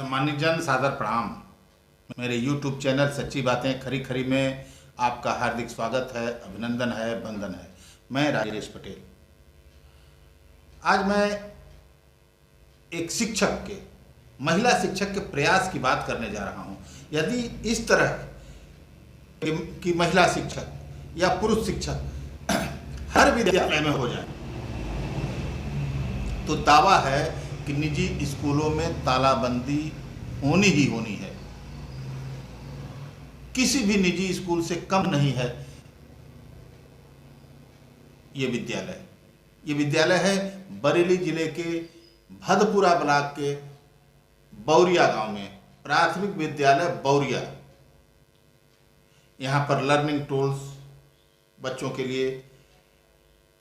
सम्मानित जन, सादर प्रणाम। मेरे YouTube चैनल सच्ची बातें खरी खरी में आपका हार्दिक स्वागत है, अभिनंदन है, वंदन है। मैं राजेश पटेल। आज मैं एक शिक्षक के, महिला शिक्षक के प्रयास की बात करने जा रहा हूं। यदि इस तरह की महिला शिक्षक या पुरुष शिक्षक हर विद्यालय में हो जाए तो दावा है कि निजी स्कूलों में तालाबंदी होनी ही होनी है। किसी भी निजी स्कूल से कम नहीं है ये विद्यालय। ये विद्यालय है बरेली जिले के भदपुरा ब्लॉक के बौरिया गांव में, प्राथमिक विद्यालय बौरिया। यहाँ पर लर्निंग टूल्स बच्चों के लिए,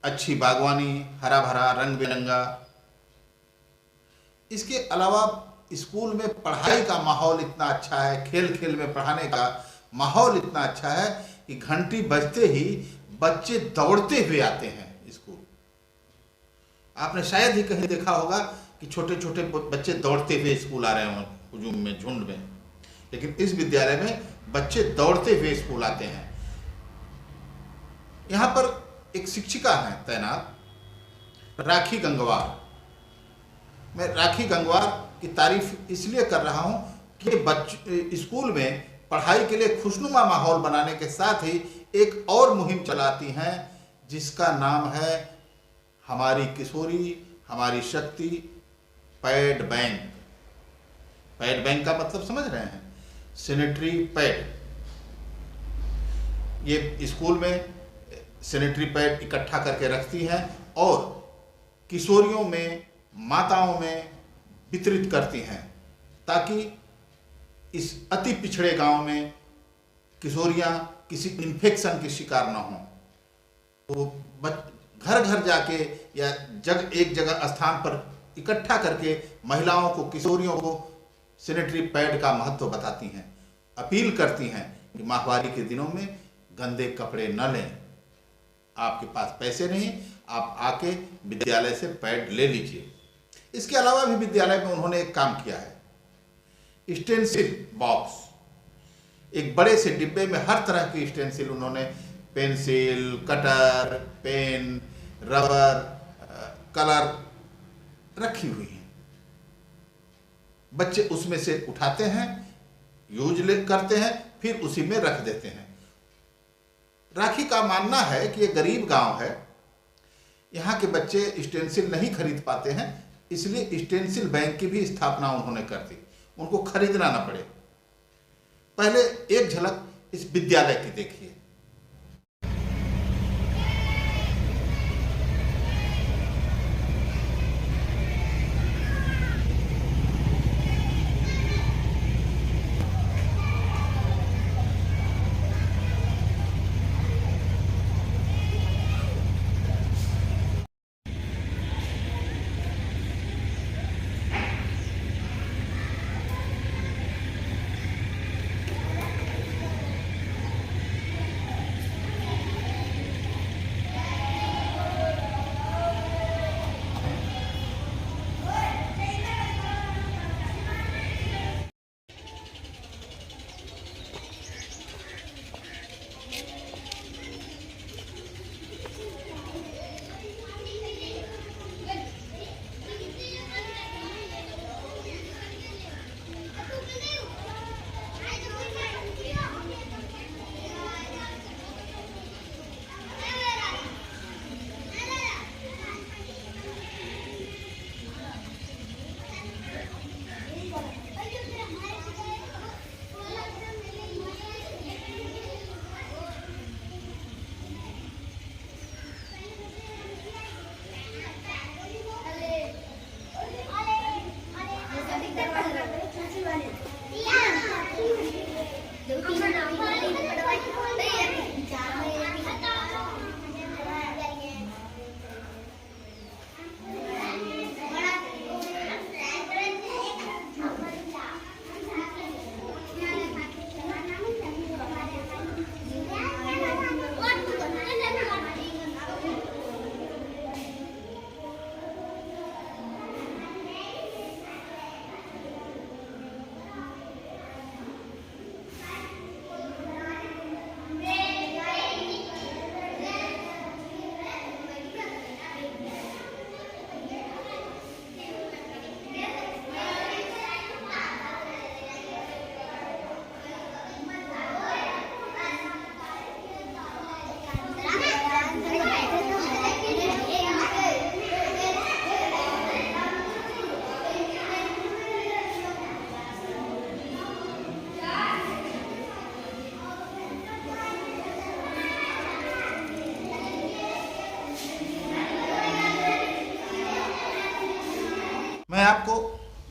अच्छी बागवानी, हरा भरा रंग बिरंगा। इसके अलावा स्कूल में पढ़ाई का माहौल इतना अच्छा है, खेल खेल में पढ़ाने का माहौल इतना अच्छा है कि घंटी बजते ही बच्चे दौड़ते हुए आते हैं स्कूल। आपने शायद ही कहीं देखा होगा कि छोटे छोटे बच्चे दौड़ते हुए स्कूल आ रहे हों हुजूम में, झुंड में, लेकिन इस विद्यालय में बच्चे दौड़ते हुए स्कूल आते हैं। यहाँ पर एक शिक्षिका है तैनात, राखी गंगवार। मैं राखी गंगवार की तारीफ इसलिए कर रहा हूँ कि स्कूल में पढ़ाई के लिए खुशनुमा माहौल बनाने के साथ ही एक और मुहिम चलाती हैं जिसका नाम है हमारी किशोरी हमारी शक्ति पैड बैंक। पैड बैंक का मतलब समझ रहे हैं? Sanitary pad. ये स्कूल में सैनिटरी पैड इकट्ठा करके रखती हैं और किशोरियों में, माताओं में वितरित करती हैं ताकि इस अति पिछड़े गांव में किशोरियां किसी इन्फेक्शन की शिकार न हों। तो घर घर जाके या एक जगह स्थान पर इकट्ठा करके महिलाओं को, किशोरियों को सैनिटरी पैड का महत्व बताती हैं, अपील करती हैं कि माहवारी के दिनों में गंदे कपड़े न लें। आपके पास पैसे नहीं, आप आके विद्यालय से पैड ले लीजिए। इसके अलावा भी विद्यालय में उन्होंने एक काम किया है, स्टेंसिल बॉक्स। एक बड़े से डिब्बे में हर तरह की स्टेंसिल उन्होंने, pencil, cutter, pen, rubber, colour रखी हुई है। बच्चे उसमें से उठाते हैं, यूज करते हैं, फिर उसी में रख देते हैं। राखी का मानना है कि ये गरीब गांव है, यहाँ के बच्चे स्टेंसिल नहीं खरीद पाते हैं, इसलिए स्टेंसिल बैंक की भी स्थापना उन्होंने कर दी, उनको खरीदना ना पड़े। पहले एक झलक इस विद्यालय की देखिए।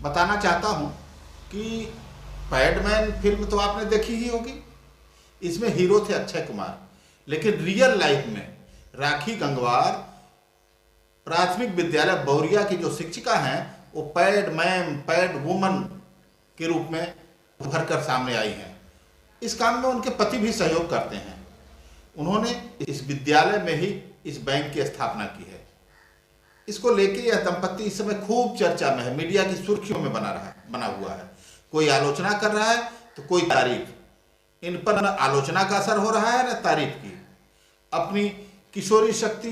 बताना चाहता हूँ कि पैडमैन फिल्म तो आपने देखी ही होगी। इसमें हीरो थे अक्षय कुमार, लेकिन रियल लाइफ में राखी गंगवार प्राथमिक विद्यालय बौरिया की जो शिक्षिका हैं, वो पैड मैम, पैड वुमन के रूप में उभर कर सामने आई हैं। इस काम में उनके पति भी सहयोग करते हैं। उन्होंने इस विद्यालय में ही इस बैंक की स्थापना की है। इसको लेके यह दंपत्ति इस समय खूब चर्चा में है, मीडिया की सुर्खियों में बना हुआ है। कोई आलोचना कर रहा है तो कोई तारीफ। इन पर न आलोचना का असर हो रहा है न तारीफ की। अपनी किशोरी शक्ति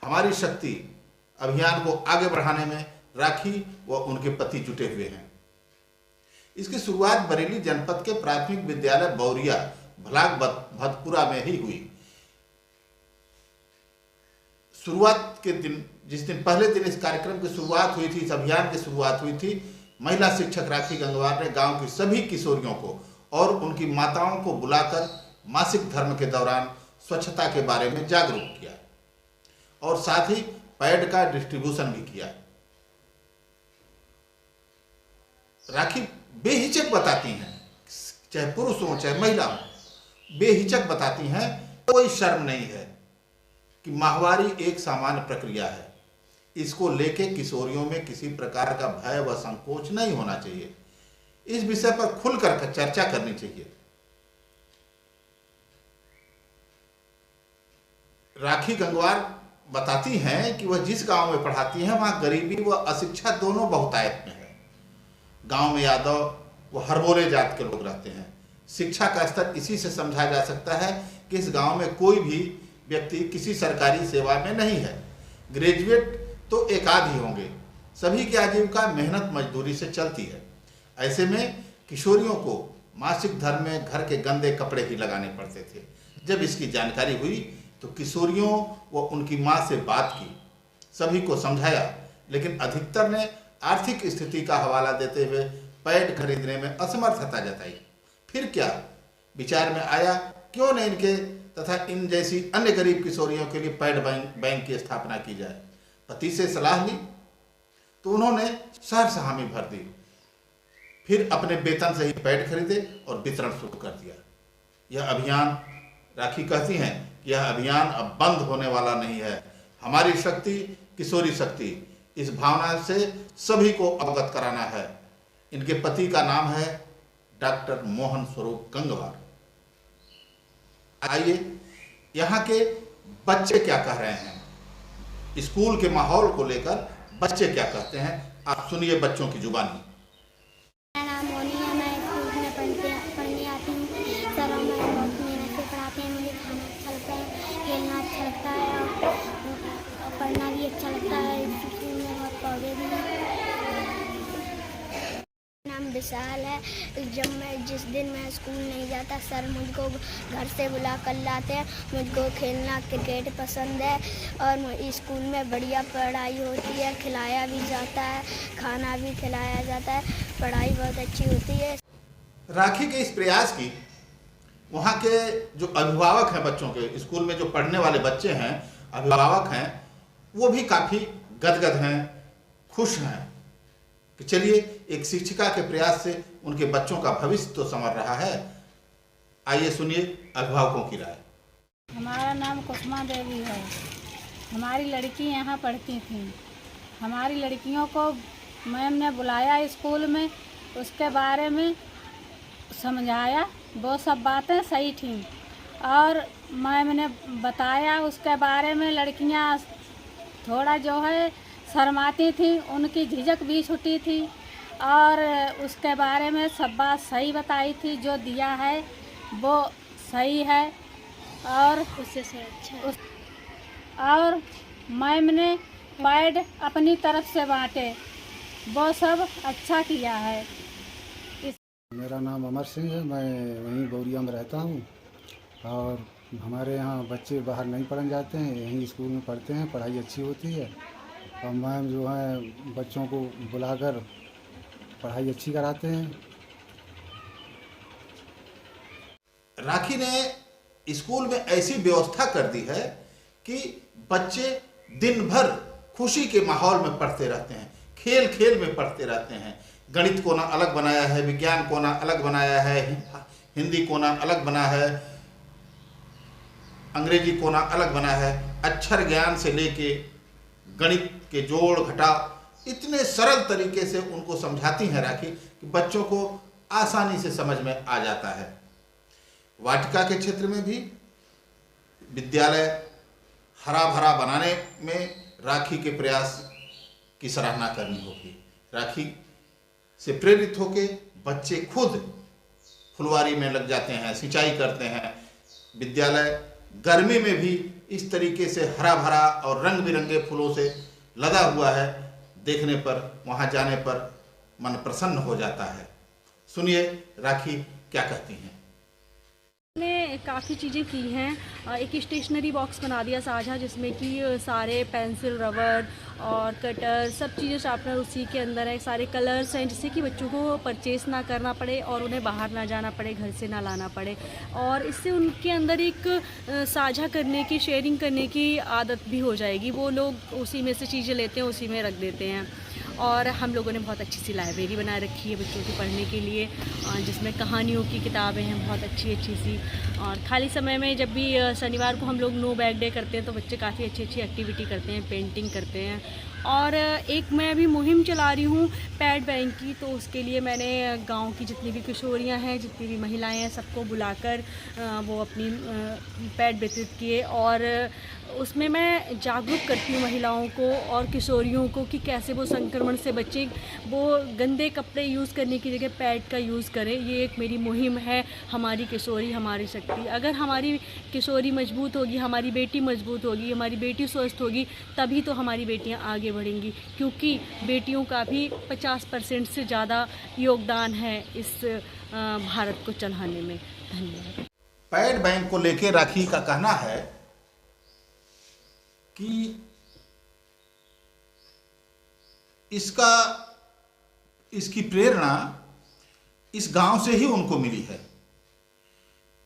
हमारी शक्ति अभियान को आगे बढ़ाने में राखी व उनके पति जुटे हुए हैं। इसकी शुरुआत बरेली जनपद के प्राथमिक विद्यालय बौरिया भलाक भदपुरा में ही हुई। शुरुआत के दिन, जिस दिन पहले दिन इस कार्यक्रम की शुरुआत हुई थी, इस अभियान की शुरुआत हुई थी, महिला शिक्षक राखी गंगवार ने गांव की सभी किशोरियों को और उनकी माताओं को बुलाकर मासिक धर्म के दौरान स्वच्छता के बारे में जागरूक किया और साथ ही पैड का डिस्ट्रीब्यूशन भी किया। राखी बेहिचक बताती हैं, चाहे पुरुष हो चाहे महिला हो, बेहिचक बताती हैं, कोई शर्म नहीं है कि माहवारी एक सामान्य प्रक्रिया है। इसको लेके किशोरियों में किसी प्रकार का भय व संकोच नहीं होना चाहिए। इस विषय पर खुलकर चर्चा करनी चाहिए। राखी गंगवार बताती हैं कि वह जिस गांव में पढ़ाती हैं वहां गरीबी व अशिक्षा दोनों बहुतायत में है। गांव में यादव व हरबोले जात के लोग रहते हैं। शिक्षा का स्तर इसी से समझा जा सकता है कि इस गांव में कोई भी व्यक्ति किसी सरकारी सेवा में नहीं है। ग्रेजुएट तो एक आध ही होंगे। सभी की आजीविका मेहनत मजदूरी से चलती है। ऐसे में किशोरियों को मासिक धर्म में घर के गंदे कपड़े ही लगाने पड़ते थे। जब इसकी जानकारी हुई तो किशोरियों व उनकी माँ से बात की, सभी को समझाया, लेकिन अधिकतर ने आर्थिक स्थिति का हवाला देते हुए पैड खरीदने में असमर्थता जताई। फिर क्या विचार में आया, क्यों न इनके तथा इन जैसी अन्य गरीब किशोरियों के लिए पैड बैंक की स्थापना की जाए। पति से सलाह ली तो उन्होंने सहर्ष हामी भर दी। फिर अपने वेतन से ही पैड खरीदे और वितरण शुरू कर दिया। यह अभियान, राखी कहती हैं, यह अभियान अब बंद होने वाला नहीं है। हमारी शक्ति किशोरी शक्ति, इस भावना से सभी को अवगत कराना है। इनके पति का नाम है डॉक्टर मोहन स्वरूप गंगवार। आइए यहाँ के बच्चे क्या कह रहे हैं, स्कूल के माहौल को लेकर बच्चे क्या कहते हैं, आप सुनिए बच्चों की जुबानी। मेरा नाम मोनी है, मैं स्कूल में पढ़ने आती हूँ। सर हमें बहुत मेहनत से पढ़ाते हैं। मुझे खाना अच्छा लगता है, खेलना अच्छा लगता है और पढ़ना भी अच्छा लगता है। स्कूल में बहुत पौधे भी हैं। नाम विशाल है। जिस दिन मैं स्कूल नहीं जाता, सर मुझको घर से बुला कर लाते हैं। मुझको खेलना क्रिकेट पसंद है और स्कूल में बढ़िया पढ़ाई होती है, खिलाया भी जाता है, खाना भी खिलाया जाता है, पढ़ाई बहुत अच्छी होती है। राखी के इस प्रयास की वहाँ के जो अभिभावक हैं, बच्चों के स्कूल में जो पढ़ने वाले बच्चे हैं, अभिभावक हैं, वो भी काफ़ी गदगद हैं, खुश हैं कि चलिए एक शिक्षिका के प्रयास से उनके बच्चों का भविष्य तो संवर रहा है। आइए सुनिए अभिभावकों की राय। हमारा नाम कुसुमा देवी है। हमारी लड़की यहाँ पढ़ती थी। हमारी लड़कियों को मैम ने बुलाया स्कूल में, उसके बारे में समझाया, वो सब बातें सही थीं और मैम ने बताया उसके बारे में। लड़कियाँ थोड़ा जो है शर्माती थी, उनकी झिझक भी छुटी थी और उसके बारे में सब बात सही बताई थी। जो दिया है वो सही है और उससे अच्छा और मैम ने पैड अपनी तरफ से बांटे, वो सब अच्छा किया है। मेरा नाम अमर सिंह है, मैं वहीं बौरिया में रहता हूँ और हमारे यहाँ बच्चे बाहर नहीं पढ़ने जाते हैं, यहीं स्कूल में पढ़ते हैं, पढ़ाई अच्छी होती है और मैम जो है बच्चों को बुलाकर पढ़ाई अच्छी कराते हैं। राखी ने स्कूल में ऐसी व्यवस्था कर दी है कि बच्चे दिन भर खुशी के माहौल में पढ़ते रहते हैं, खेल खेल में पढ़ते रहते हैं। गणित कोना अलग बनाया है, विज्ञान कोना अलग बनाया है, हिंदी कोना अलग बना है, अंग्रेजी कोना अलग बना है। अक्षर ज्ञान से लेके गणित के जोड़ घटाव इतने सरल तरीके से उनको समझाती हैं राखी कि बच्चों को आसानी से समझ में आ जाता है। वाटिका के क्षेत्र में भी विद्यालय हरा भरा बनाने में राखी के प्रयास की सराहना करनी होगी। राखी से प्रेरित होकर बच्चे खुद फुलवारी में लग जाते हैं, सिंचाई करते हैं। विद्यालय गर्मी में भी इस तरीके से हरा भरा और रंग बिरंगे फूलों से लदा हुआ है, देखने पर, वहाँ जाने पर मन प्रसन्न हो जाता है। सुनिए राखी क्या कहती हैं। ने काफ़ी चीज़ें की हैं। एक स्टेशनरी बॉक्स बना दिया साझा, जिसमें कि सारे पेंसिल, रबर और कटर, सब चीज़ें, शार्पनर उसी के अंदर है। सारे कलर्स हैं, जिससे कि बच्चों को परचेस ना करना पड़े और उन्हें बाहर ना जाना पड़े, घर से ना लाना पड़े। और इससे उनके अंदर एक साझा करने की, शेयरिंग करने की आदत भी हो जाएगी। वो लोग उसी में से चीज़ें लेते हैं, उसी में रख देते हैं। और हम लोगों ने बहुत अच्छी सी लाइब्रेरी बना रखी है बच्चों के पढ़ने के लिए, जिसमें कहानियों की किताबें हैं बहुत अच्छी अच्छी सी। और खाली समय में जब भी शनिवार को हम लोग नो बैग डे करते हैं, तो बच्चे काफ़ी अच्छी अच्छी एक्टिविटी करते हैं, पेंटिंग करते हैं। और एक मैं अभी मुहिम चला रही हूँ पैड बैंक की, तो उसके लिए मैंने गांव की जितनी भी किशोरियाँ हैं, जितनी भी महिलाएं हैं, सबको बुलाकर वो अपनी पैड वितरित किए। और उसमें मैं जागरूक करती हूँ महिलाओं को और किशोरियों को कि कैसे वो संक्रमण से बचें, वो गंदे कपड़े यूज़ करने की जगह पैड का यूज़ करें। ये एक मेरी मुहिम है, हमारी किशोरी हमारी शक्ति। अगर हमारी किशोरी मजबूत होगी, हमारी बेटी मजबूत होगी, हमारी बेटी स्वस्थ होगी, तभी तो हमारी बेटियां आगे बढ़ेंगी। क्योंकि बेटियों का भी 50% से ज़्यादा योगदान है इस भारत को चलाने में। धन्यवाद। पैड बैंक को लेकर राखी का कहना है कि इसकी प्रेरणा इस गांव से ही उनको मिली है।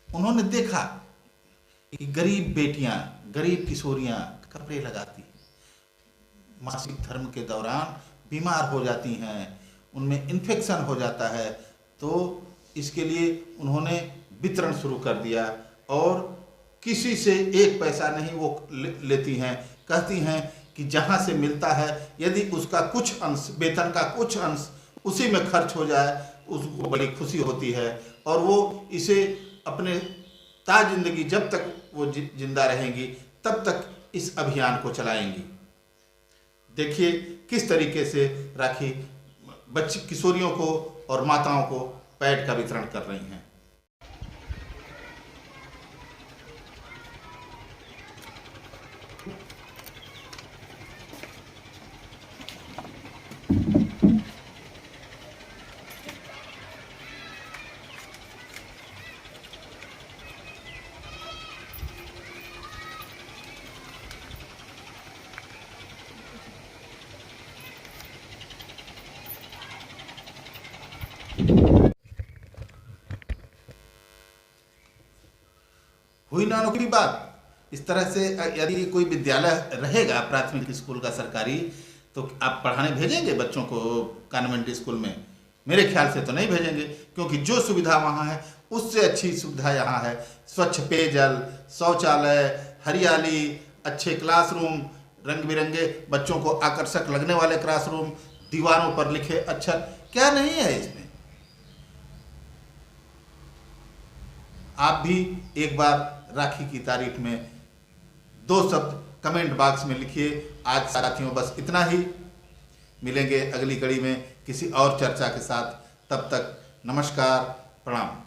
उन्होंने देखा कि गरीब बेटियां, गरीब किशोरियां कपड़े लगाती, मासिक धर्म के दौरान बीमार हो जाती हैं, उनमें इन्फेक्शन हो जाता है। तो इसके लिए उन्होंने वितरण शुरू कर दिया और किसी से एक पैसा नहीं वो लेती हैं। कहती हैं कि जहाँ से मिलता है, यदि उसका कुछ अंश, वेतन का कुछ अंश उसी में खर्च हो जाए, उसको बड़ी खुशी होती है। और वो इसे अपने जिंदगी, जब तक वो जिंदा रहेंगी, तब तक इस अभियान को चलाएंगी। देखिए किस तरीके से राखी बच्ची, किशोरियों को और माताओं को पैड का वितरण कर रही हैं। हुई ना नौकरी बात। इस तरह से यदि कोई विद्यालय रहेगा प्राथमिक स्कूल का सरकारी, तो आप पढ़ाने भेजेंगे बच्चों को कॉन्वेंट स्कूल में? मेरे ख्याल से तो नहीं भेजेंगे, क्योंकि जो सुविधा वहाँ है उससे अच्छी सुविधा यहाँ है। स्वच्छ पेयजल, शौचालय, हरियाली, अच्छे क्लासरूम, रंग बिरंगे बच्चों को आकर्षक लगने वाले क्लासरूम, दीवारों पर लिखे अक्षर, क्या नहीं है इसमें? आप भी एक बार राखी की तारीफ में 2 शब्द कमेंट बॉक्स में लिखिए। आज साथियों बस इतना ही। मिलेंगे अगली कड़ी में किसी और चर्चा के साथ। तब तक नमस्कार, प्रणाम।